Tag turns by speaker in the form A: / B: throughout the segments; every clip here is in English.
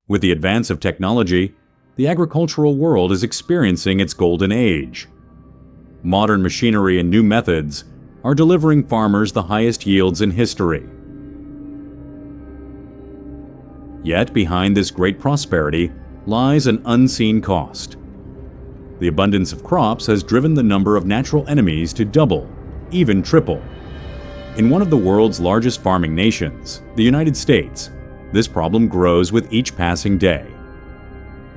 A: With the advance of technology, the agricultural world is experiencing its golden age. Modern machinery and new methods are delivering farmers the highest yields in history. Yet behind this great prosperity lies an unseen cost. The abundance of crops has driven the number of natural enemies to double, even triple. In one of the world's largest farming nations, the United States, this problem grows with each passing day.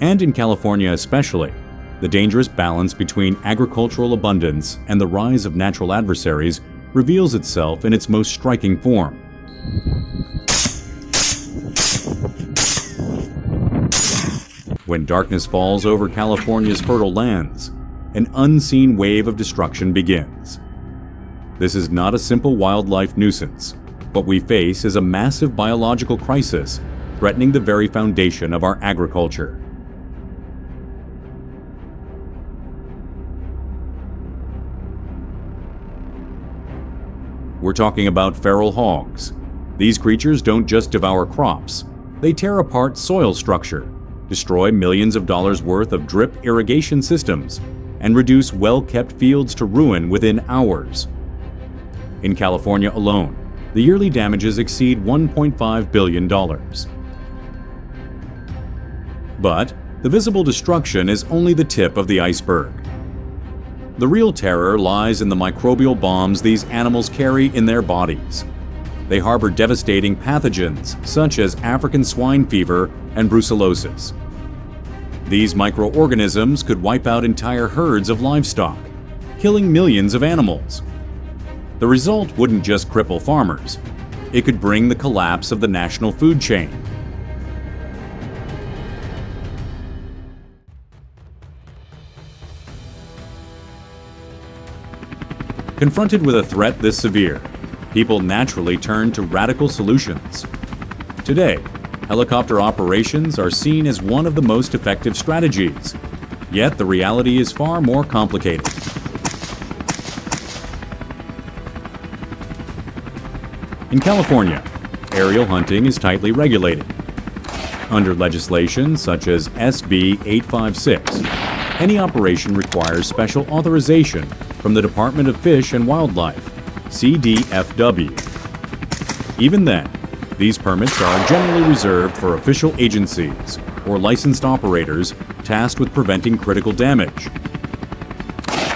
A: And in California especially, the dangerous balance between agricultural abundance and the rise of natural adversaries reveals itself in its most striking form. When darkness falls over California's fertile lands, an unseen wave of destruction begins. This is not a simple wildlife nuisance. What we face is a massive biological crisis threatening the very foundation of our agriculture. We're talking about feral hogs. These creatures don't just devour crops, they tear apart soil structure, destroy millions of dollars worth of drip irrigation systems, and reduce well-kept fields to ruin within hours. In California alone, the yearly damages exceed $1.5 billion. But the visible destruction is only the tip of the iceberg. The real terror lies in the microbial bombs these animals carry in their bodies. They harbor devastating pathogens such as African swine fever and brucellosis. These microorganisms could wipe out entire herds of livestock, killing millions of animals. The result wouldn't just cripple farmers, it could bring the collapse of the national food chain. Confronted with a threat this severe, people naturally turn to radical solutions. Today, helicopter operations are seen as one of the most effective strategies, yet the reality is far more complicated. In California, aerial hunting is tightly regulated. Under legislation such as SB 856, any operation requires special authorization from the Department of Fish and Wildlife, CDFW. Even then, these permits are generally reserved for official agencies or licensed operators tasked with preventing critical damage.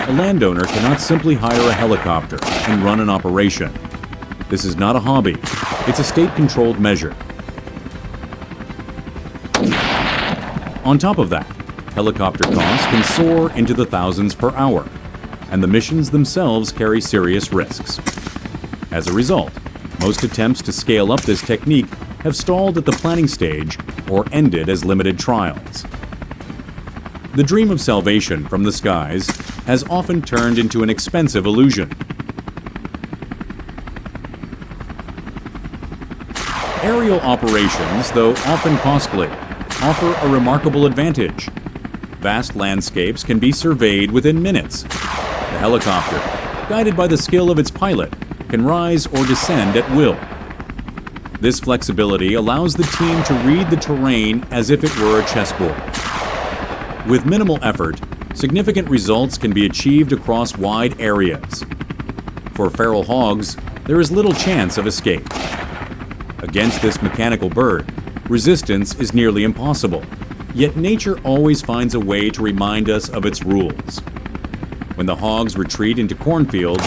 A: A landowner cannot simply hire a helicopter and run an operation. This is not a hobby, it's a state-controlled measure. On top of that, helicopter costs can soar into the thousands per hour, and the missions themselves carry serious risks. As a result, most attempts to scale up this technique have stalled at the planning stage or ended as limited trials. The dream of salvation from the skies has often turned into an expensive illusion. Aerial operations, though often costly, offer a remarkable advantage. Vast landscapes can be surveyed within minutes. The helicopter, guided by the skill of its pilot, can rise or descend at will. This flexibility allows the team to read the terrain as if it were a chessboard. With minimal effort, significant results can be achieved across wide areas. For feral hogs, there is little chance of escape. Against this mechanical bird, resistance is nearly impossible, yet nature always finds a way to remind us of its rules. When the hogs retreat into cornfields,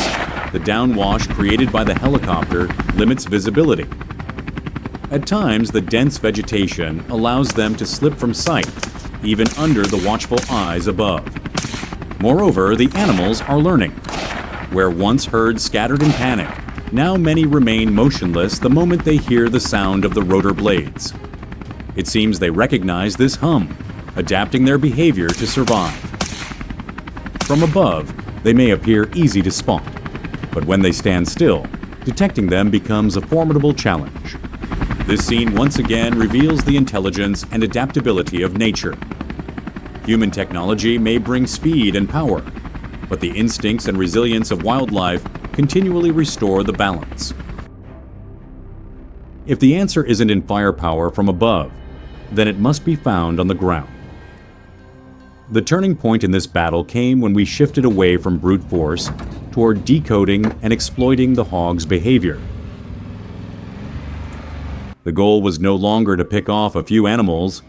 A: the downwash created by the helicopter limits visibility. At times, the dense vegetation allows them to slip from sight, even under the watchful eyes above. Moreover, the animals are learning. Where once herds scattered in panic, now many remain motionless the moment they hear the sound of the rotor blades. It seems they recognize this hum, adapting their behavior to survive. From above, they may appear easy to spot, but when they stand still, detecting them becomes a formidable challenge. This scene once again reveals the intelligence and adaptability of nature. Human technology may bring speed and power, but the instincts and resilience of wildlife continually restore the balance. If the answer isn't in firepower from above, then it must be found on the ground. The turning point in this battle came when we shifted away from brute force toward decoding and exploiting the hog's behavior. The goal was no longer to pick off a few animals,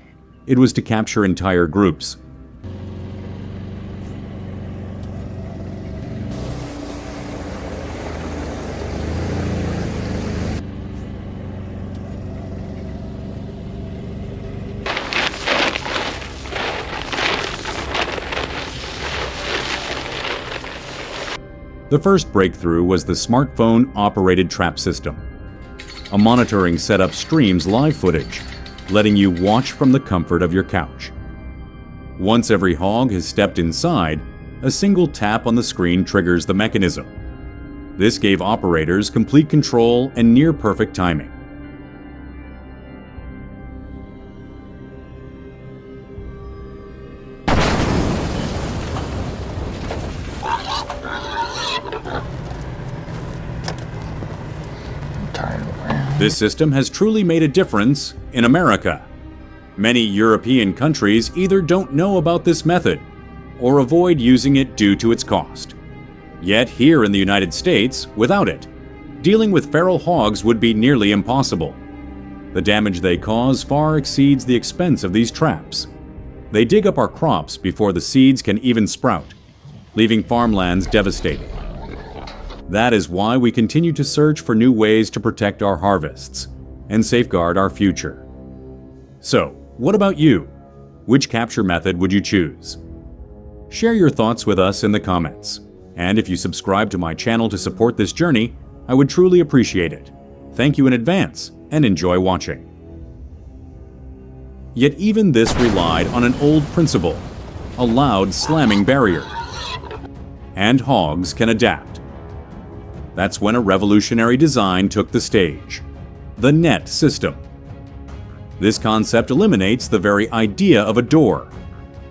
A: it was to capture entire groups. The first breakthrough was the smartphone-operated trap system. A monitoring setup streams live footage, letting you watch from the comfort of your couch. Once every hog has stepped inside, a single tap on the screen triggers the mechanism. This gave operators complete control and near-perfect timing. This system has truly made a difference in America. Many European countries either don't know about this method or avoid using it due to its cost. Yet here in the United States, without it, dealing with feral hogs would be nearly impossible. The damage they cause far exceeds the expense of these traps. They dig up our crops before the seeds can even sprout, leaving farmlands devastated. That is why we continue to search for new ways to protect our harvests and safeguard our future. So, what about you? Which capture method would you choose? Share your thoughts with us in the comments. And if you subscribe to my channel to support this journey, I would truly appreciate it. Thank you in advance and enjoy watching. Yet even this relied on an old principle, a loud slamming barrier. And hogs can adapt. That's when a revolutionary design took the stage: the net system. This concept eliminates the very idea of a door.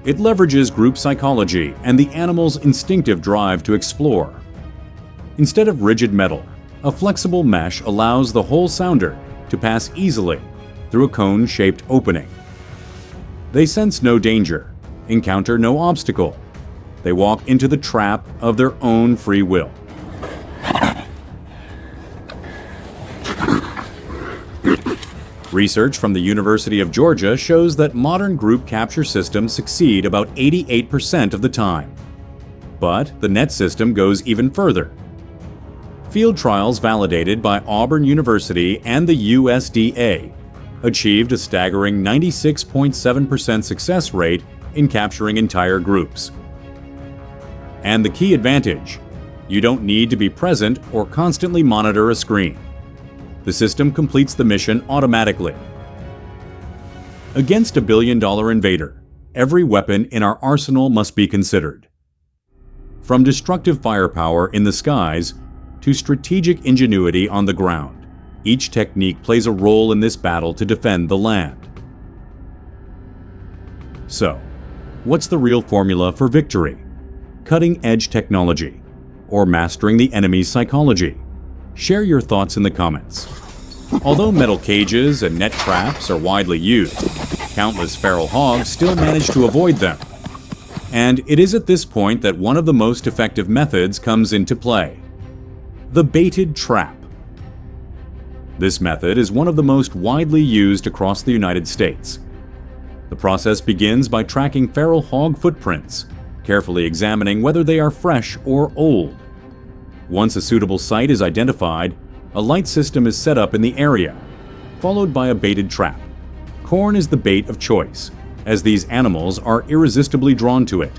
A: It leverages group psychology and the animal's instinctive drive to explore. Instead of rigid metal, a flexible mesh allows the whole sounder to pass easily through a cone-shaped opening. They sense no danger, encounter no obstacle. They walk into the trap of their own free will. Research from the University of Georgia shows that modern group capture systems succeed about 88% of the time. But the net system goes even further. Field trials validated by Auburn University and the USDA achieved a staggering 96.7% success rate in capturing entire groups. And the key advantage: you don't need to be present or constantly monitor a screen. The system completes the mission automatically. Against a billion-dollar invader, every weapon in our arsenal must be considered. From destructive firepower in the skies to strategic ingenuity on the ground, each technique plays a role in this battle to defend the land. So, what's the real formula for victory? Cutting-edge technology, or mastering the enemy's psychology? Share your thoughts in the comments. Although metal cages and net traps are widely used, countless feral hogs still manage to avoid them. And it is at this point that one of the most effective methods comes into play: the baited trap. This method is one of the most widely used across the United States. The process begins by tracking feral hog footprints, carefully examining whether they are fresh or old. Once a suitable site is identified, a light system is set up in the area, followed by a baited trap. Corn is the bait of choice, as these animals are irresistibly drawn to it.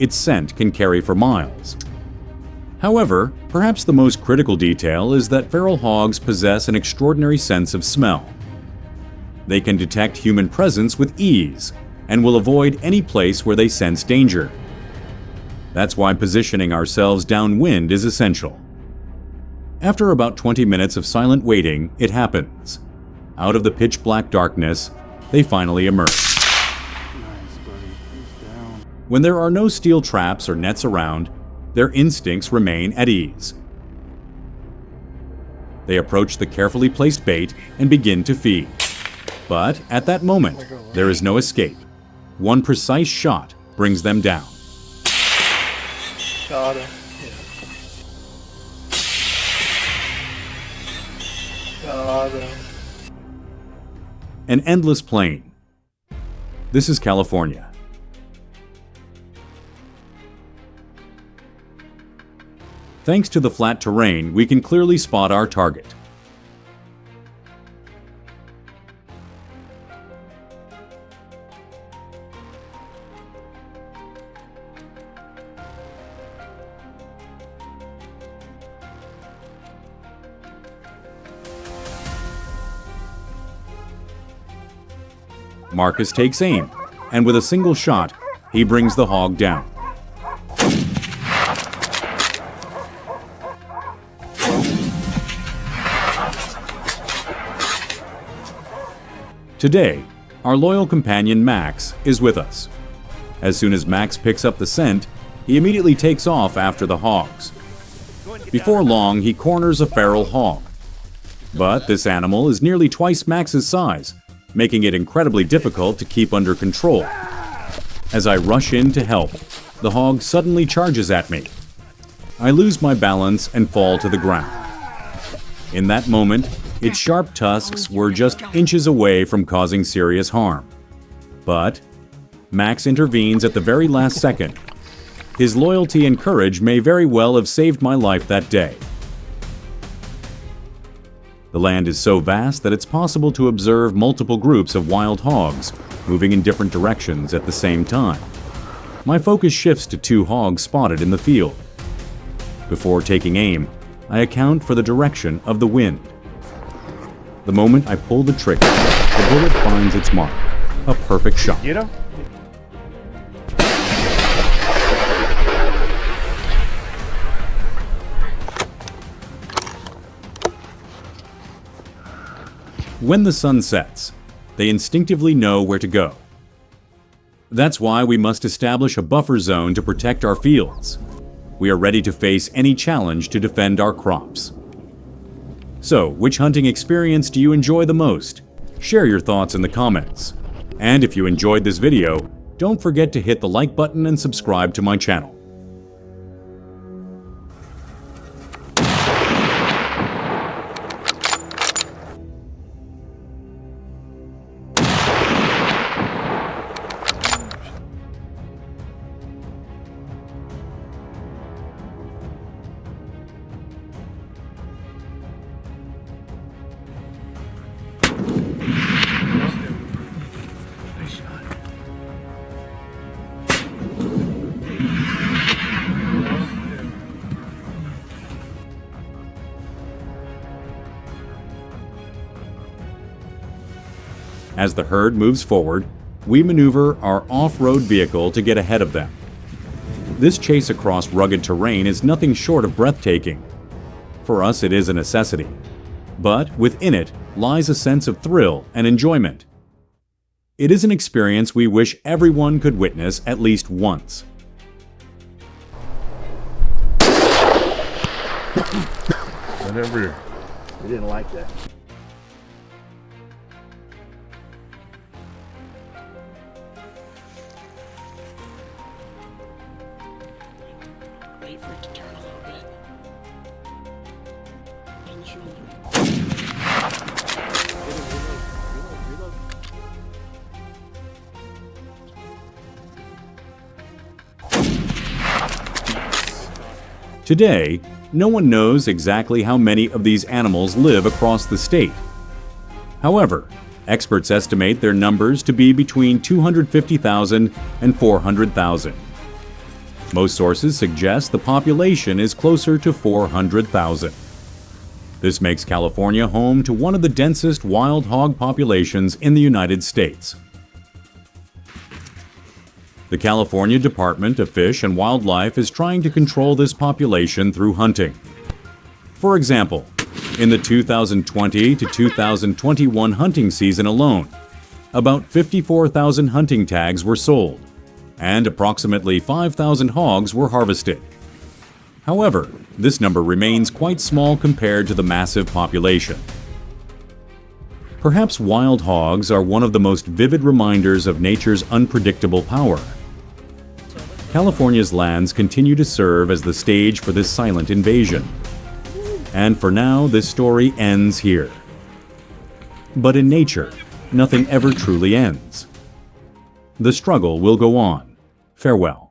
A: Its scent can carry for miles. However, perhaps the most critical detail is that feral hogs possess an extraordinary sense of smell. They can detect human presence with ease and will avoid any place where they sense danger. That's why positioning ourselves downwind is essential. After about 20 minutes of silent waiting, it happens. Out of the pitch-black darkness, they finally emerge.
B: Nice, buddy. He's down.
A: When there are no steel traps or nets around, their instincts remain at ease. They approach the carefully placed bait and begin to feed. But at that moment, there is no escape. One precise shot brings them down.
C: Got him. Got him.
A: An endless plain. This is California. Thanks to the flat terrain, we can clearly spot our target. Marcus takes aim, and with a single shot, he brings the hog down. Today, our loyal companion Max is with us. As soon as Max picks up the scent, he immediately takes off after the hogs. Before long, he corners a feral hog. But this animal is nearly twice Max's size, making it incredibly difficult to keep under control. As I rush in to help, the hog suddenly charges at me. I lose my balance and fall to the ground. In that moment, its sharp tusks were just inches away from causing serious harm. But Max intervenes at the very last second. His loyalty and courage may very well have saved my life that day. The land is so vast that it's possible to observe multiple groups of wild hogs moving in different directions at the same time. My focus shifts to 2 hogs spotted in the field. Before taking aim, I account for the direction of the wind. The moment I pull the trigger, the bullet finds its mark. A perfect shot.
B: Get him?
A: When the sun sets, they instinctively know where to go. That's why we must establish a buffer zone to protect our fields. We are ready to face any challenge to defend our crops. So, which hunting experience do you enjoy the most? Share your thoughts in the comments. And if you enjoyed this video, don't forget to hit the like button and subscribe to my channel. As the herd moves forward, we maneuver our off-road vehicle to get ahead of them. This chase across rugged terrain is nothing short of breathtaking. For us, it is a necessity. But within it lies a sense of thrill and enjoyment. It is an experience we wish everyone could witness at least once.
D: Whatever. We didn't like that.
E: Wait for it to turn a little bit. On the shoulder.
A: Today, no one knows exactly how many of these animals live across the state. However, experts estimate their numbers to be between 250,000 and 400,000. Most sources suggest the population is closer to 400,000. This makes California home to one of the densest wild hog populations in the United States. The California Department of Fish and Wildlife is trying to control this population through hunting. For example, in the 2020 to 2021 hunting season alone, about 54,000 hunting tags were sold, and approximately 5,000 hogs were harvested. However, this number remains quite small compared to the massive population. Perhaps wild hogs are one of the most vivid reminders of nature's unpredictable power. California's lands continue to serve as the stage for this silent invasion. And for now, this story ends here. But in nature, nothing ever truly ends. The struggle will go on. Farewell.